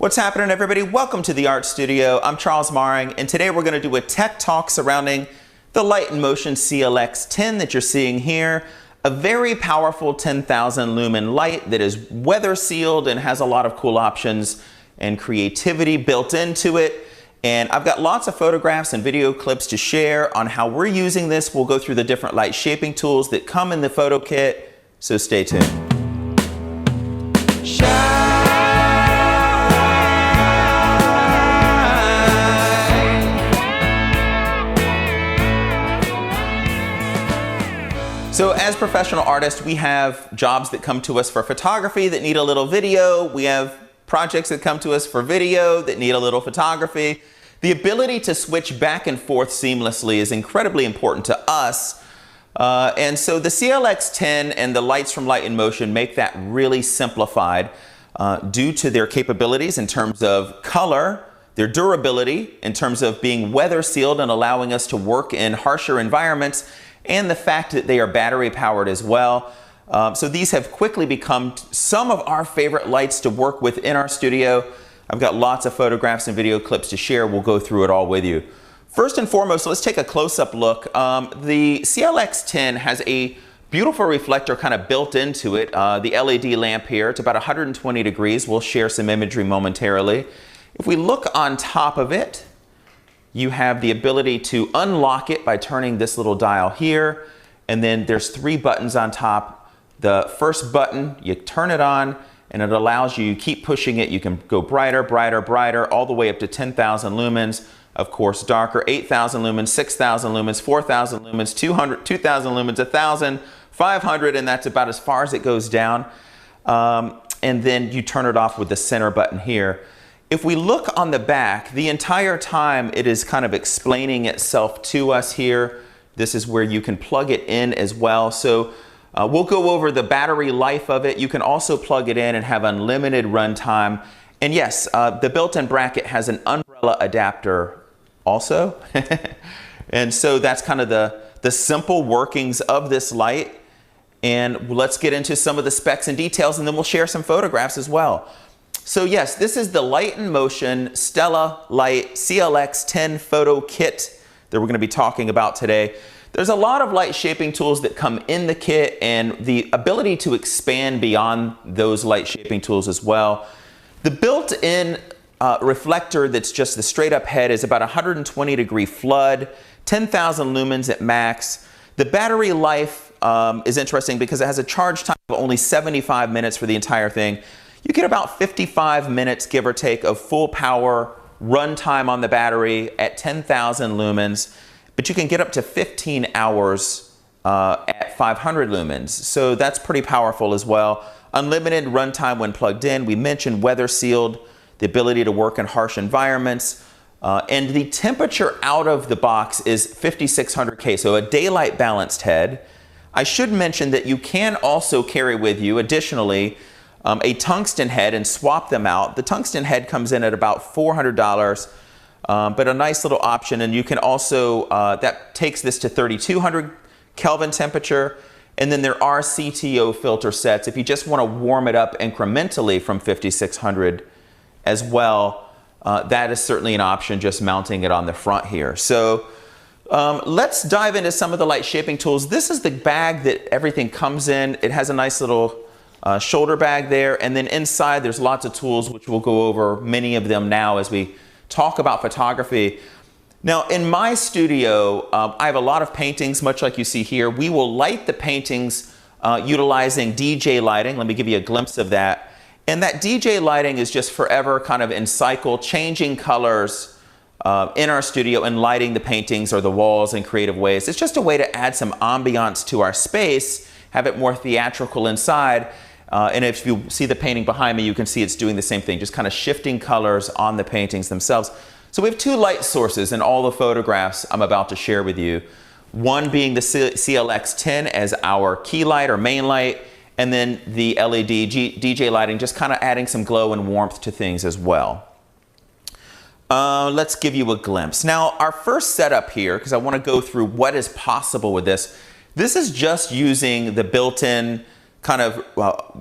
What's happening, everybody? Welcome to the Art Studio. I'm Charles Maring, and today we're going to do a tech talk surrounding the Light and Motion CLX10 that you're seeing here. A very powerful 10,000 lumen light that is weather sealed and has a lot of cool options and creativity built into it. And I've got lots of photographs and video clips to share on how we're using this. We'll go through the different light shaping tools that come in the photo kit, so stay tuned. So as professional artists, we have jobs that come to us for photography that need a little video. We have projects that come to us for video that need a little photography. The ability to switch back and forth seamlessly is incredibly important to us. And so the CLX10 and the lights from Light and Motion make that really simplified due to their capabilities in terms of color, their durability in terms of being weather sealed and allowing us to work in harsher environments, and the fact that they are battery powered as well. So these have quickly become some of our favorite lights to work with in our studio. I've got lots of photographs and video clips to share. We'll go through it all with you. First and foremost, let's take a close-up look. The CLX10 has a beautiful reflector kind of built into it. The LED lamp here, it's about 120 degrees. We'll share some imagery momentarily. If we look on top of it, you have the ability to unlock it by turning this little dial here, and then there's 3 buttons on top. The first button, you turn it on, and it allows you keep pushing it. You can go brighter, brighter, brighter, all the way up to 10,000 lumens. Of course, darker, 8,000 lumens, 6,000 lumens, 4,000 lumens, 2,000 lumens, 1,000, 500, and that's about as far as it goes down. And then you turn it off with the center button here. If we look on the back, the entire time it is kind of explaining itself to us here. This is where you can plug it in as well. So we'll go over the battery life of it. You can also plug it in and have unlimited runtime. And yes, the built-in bracket has an umbrella adapter also. And so that's kind of the simple workings of this light. And let's get into some of the specs and details, and then we'll share some photographs as well. So yes, this is the Light and Motion Stella Light CLX10 Photo Kit that we're going to be talking about today. There's a lot of light shaping tools that come in the kit, and the ability to expand beyond those light shaping tools as well. The built-in reflector that's just the straight up head is about 120 degree flood, 10,000 lumens at max. The battery life is interesting because it has a charge time of only 75 minutes for the entire thing. You get about 55 minutes, give or take, of full power run time on the battery at 10,000 lumens, but you can get up to 15 hours at 500 lumens. So that's pretty powerful as well. Unlimited runtime when plugged in. We mentioned weather sealed, the ability to work in harsh environments, and the temperature out of the box is 5600 K, so a daylight balanced head. I should mention that you can also carry with you, additionally, a tungsten head and swap them out. The tungsten head comes in at about $400, but a nice little option. And you can also, that takes this to 3200 Kelvin temperature. And then there are CTO filter sets if you just want to warm it up incrementally from 5600 as well. That is certainly an option, just mounting it on the front here. So let's dive into some of the light shaping tools. This is the bag that everything comes in. It has a nice little shoulder bag there, and then inside there's lots of tools, which we'll go over many of them now as we talk about photography. Now in my studio, I have a lot of paintings, much like you see here. We will light the paintings utilizing DJ lighting. Let me give you a glimpse of that. And that DJ lighting is just forever kind of in cycle, changing colors in our studio and lighting the paintings or the walls in creative ways. It's just a way to add some ambiance to our space, have it more theatrical inside. And if you see the painting behind me, you can see it's doing the same thing, just kind of shifting colors on the paintings themselves. So we have 2 light sources in all the photographs I'm about to share with you. One being the CLX10 as our key light or main light, and then the LED DJ lighting, just kind of adding some glow and warmth to things as well. Let's give you a glimpse. Now, our first setup here, because I want to go through what is possible with this. This is just using the built-in kind of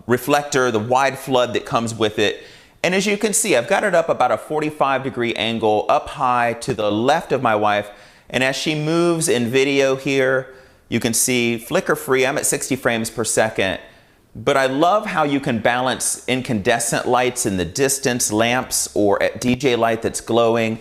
reflector, the wide flood that comes with it. And as you can see, I've got it up about a 45-degree angle up high to the left of my wife. And as she moves in video here, you can see flicker free. I'm at 60 frames per second. But I love how you can balance incandescent lights in the distance, lamps, or at DJ light that's glowing.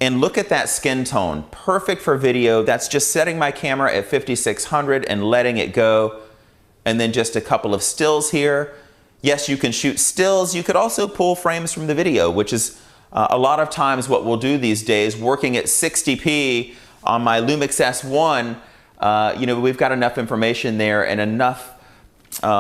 And look at that skin tone, perfect for video. That's just setting my camera at 5600 and letting it go. And then just a couple of stills here. Yes, you can shoot stills. You could also pull frames from the video, which is a lot of times what we'll do these days. Working at 60p on my Lumix S1, you know, we've got enough information there and enough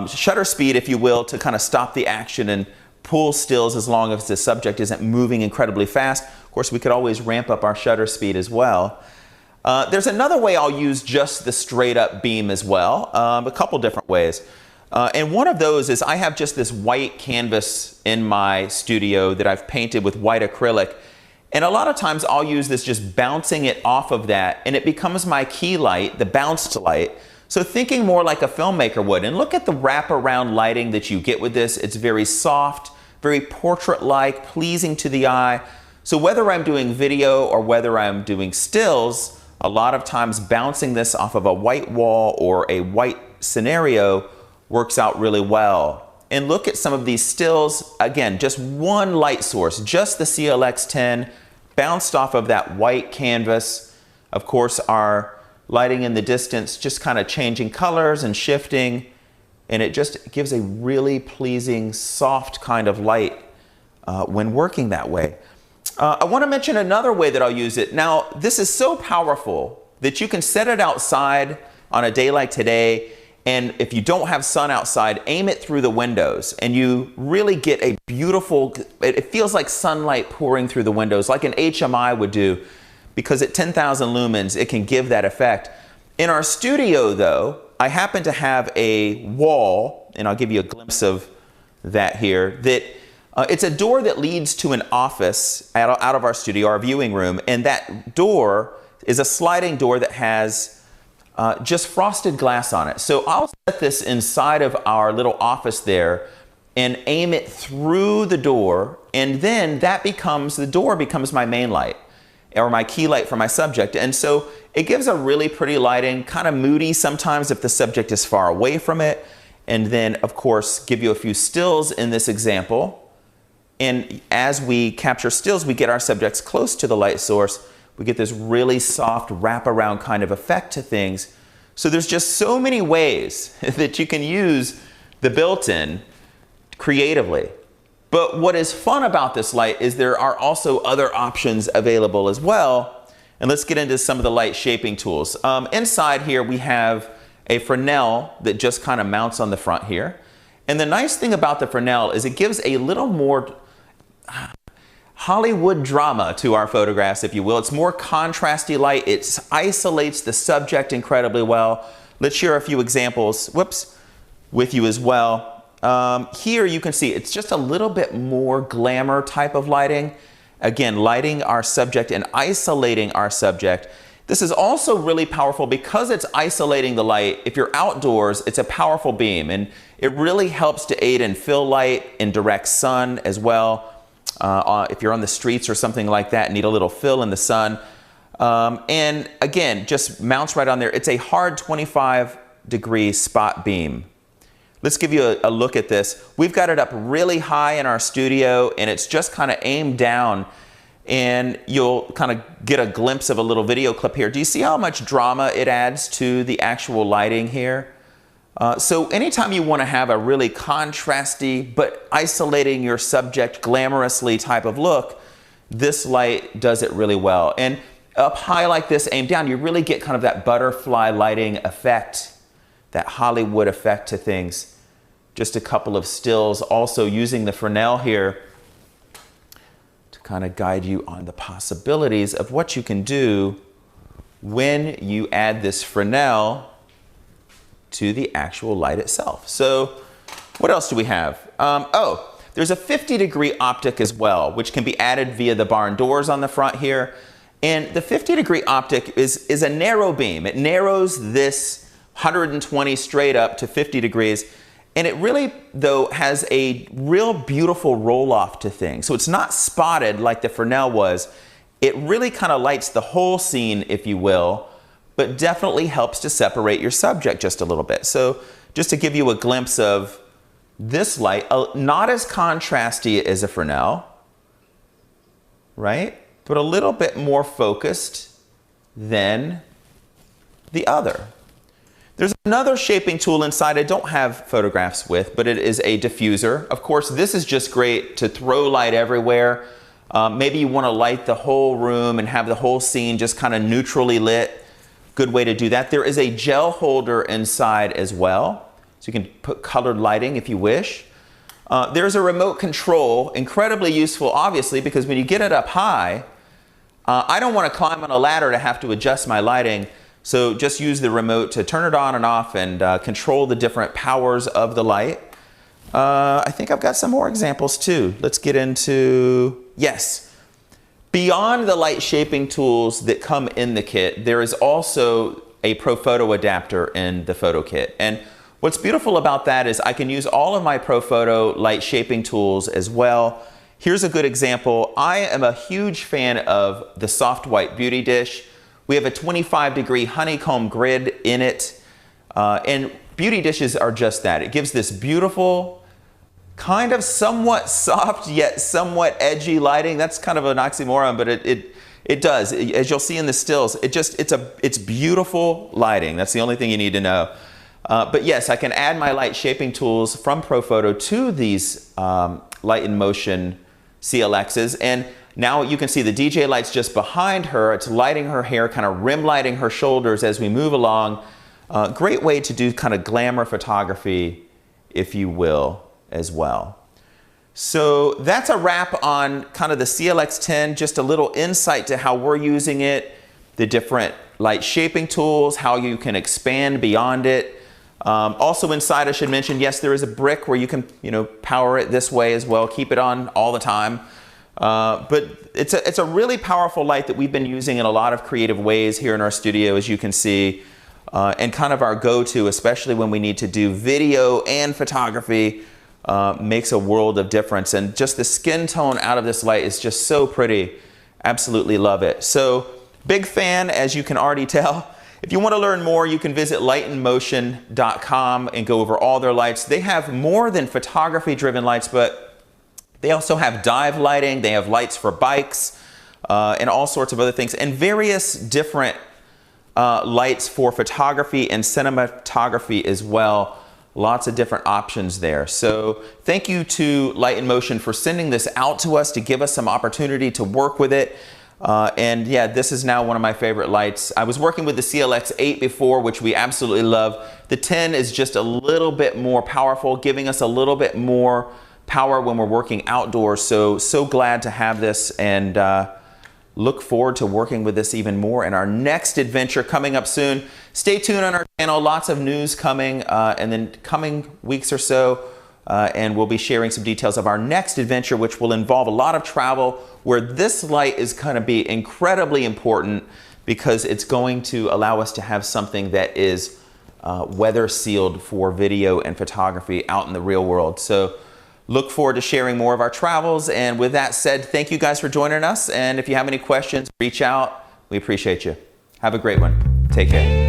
shutter speed, if you will, to kind of stop the action and pull stills as long as the subject isn't moving incredibly fast. Of course, we could always ramp up our shutter speed as well. There's another way I'll use just the straight up beam as well, a couple different ways. And one of those is I have just this white canvas in my studio that I've painted with white acrylic. And a lot of times I'll use this just bouncing it off of that, and it becomes my key light, the bounced light. So thinking more like a filmmaker would. And look at the wraparound lighting that you get with this. It's very soft, very portrait-like, pleasing to the eye. So whether I'm doing video or whether I'm doing stills, a lot of times bouncing this off of a white wall or a white scenario works out really well. And look at some of these stills. Again, just one light source, just the CLX10 bounced off of that white canvas. Of course, our lighting in the distance just kind of changing colors and shifting, and it just gives a really pleasing, soft kind of light when working that way. I want to mention another way that I'll use it. Now, this is so powerful that you can set it outside on a day like today, and if you don't have sun outside, aim it through the windows, and you really get a beautiful, it feels like sunlight pouring through the windows, like an HMI would do, because at 10,000 lumens, it can give that effect. In our studio, though, I happen to have a wall, and I'll give you a glimpse of that here, that it's a door that leads to an office out of our studio, our viewing room, and that door is a sliding door that has just frosted glass on it. So I'll set this inside of our little office there and aim it through the door, and then that becomes, the door becomes my main light, or my key light for my subject. And so it gives a really pretty lighting, kind of moody sometimes if the subject is far away from it. And then, of course, give you a few stills in this example. And as we capture stills, we get our subjects close to the light source. We get this really soft wraparound kind of effect to things. So there's just so many ways that you can use the built-in creatively. But what is fun about this light is there are also other options available as well. And let's get into some of the light shaping tools. Inside here we have a Fresnel that just kind of mounts on the front here. And the nice thing about the Fresnel is it gives a little more Hollywood drama to our photographs, if you will. It's more contrasty light. It isolates the subject incredibly well. Let's share a few examples, with you as well. Here you can see it's just a little bit more glamour type of lighting. Again, lighting our subject and isolating our subject. This is also really powerful because it's isolating the light. If you're outdoors, it's a powerful beam, and it really helps to aid in fill light and direct sun as well. If you're on the streets or something like that, need a little fill in the sun. And again, just mounts right on there. It's a hard 25-degree spot beam. Let's give you a look at this. We've got it up really high in our studio, and it's just kind of aimed down, and you'll kind of get a glimpse of a little video clip here. Do you see how much drama it adds to the actual lighting here? So anytime you want to have a really contrasty but isolating your subject glamorously type of look, this light does it really well. And up high like this, aimed down, you really get kind of that butterfly lighting effect, that Hollywood effect to things. Just a couple of stills, also using the Fresnel here to kind of guide you on the possibilities of what you can do when you add this Fresnel to the actual light itself. So what else do we have? Oh, there's a 50-degree optic as well, which can be added via the barn doors on the front here. And the 50-degree optic is a narrow beam. It narrows this 120 straight up to 50 degrees. And it really, though, has a real beautiful roll-off to things. So it's not spotted like the Fresnel was. It really kind of lights the whole scene, if you will, but definitely helps to separate your subject just a little bit. So just to give you a glimpse of this light, not as contrasty as a Fresnel, right? But a little bit more focused than the other. There's another shaping tool inside I don't have photographs with, but it is a diffuser. Of course, this is just great to throw light everywhere. Maybe you want to light the whole room and have the whole scene just kind of neutrally lit. Good way to do that. There is a gel holder inside as well, so you can put colored lighting if you wish. There's a remote control, incredibly useful, obviously, because when you get it up high, I don't want to climb on a ladder to have to adjust my lighting. So just use the remote to turn it on and off and control the different powers of the light. I think I've got some more examples too. Let's get into, yes. Beyond the light shaping tools that come in the kit, there is also a ProPhoto adapter in the photo kit. And what's beautiful about that is I can use all of my ProPhoto light shaping tools as well. Here's a good example. I am a huge fan of the soft white beauty dish. We have a 25-degree honeycomb grid in it, and beauty dishes are just that. It gives this beautiful, kind of somewhat soft yet somewhat edgy lighting. That's kind of an oxymoron, but it does. As you'll see in the stills, it's beautiful lighting. That's the only thing you need to know. But yes, I can add my light shaping tools from ProPhoto to these Light and Motion CLXs, and now you can see the DJ light's just behind her. It's lighting her hair, kind of rim lighting her shoulders as we move along. Great way to do kind of glamour photography, if you will, as well. So that's a wrap on kind of the CLX10, just a little insight to how we're using it, the different light shaping tools, how you can expand beyond it. Also inside, I should mention, yes, there is a brick where you can, power it this way as well, keep it on all the time. But it's a really powerful light that we've been using in a lot of creative ways here in our studio, as you can see, and kind of our go-to, especially when we need to do video and photography, makes a world of difference. And just the skin tone out of this light is just so pretty. Absolutely love it. So big fan, as you can already tell. If you want to learn more, you can visit lightandmotion.com and go over all their lights. They have more than photography-driven lights, but they also have dive lighting, they have lights for bikes, and all sorts of other things, and various different lights for photography and cinematography as well. Lots of different options there. So thank you to Light and Motion for sending this out to us to give us some opportunity to work with it. And yeah, this is now one of my favorite lights. I was working with the CLX8 before, which we absolutely love. The 10 is just a little bit more powerful, giving us a little bit more power when we're working outdoors. So glad to have this, and look forward to working with this even more in our next adventure coming up soon. Stay tuned on our channel, lots of news coming and then coming weeks or so, and we'll be sharing some details of our next adventure, which will involve a lot of travel, where this light is going to be incredibly important because it's going to allow us to have something that is weather sealed for video and photography out in the real world. So look forward to sharing more of our travels. And with that said, thank you guys for joining us. And if you have any questions, reach out. We appreciate you. Have a great one. Take care.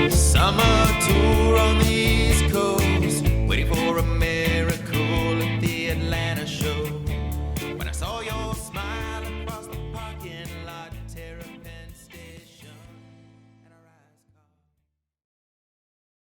Summer tour on the East Coast, waiting for America.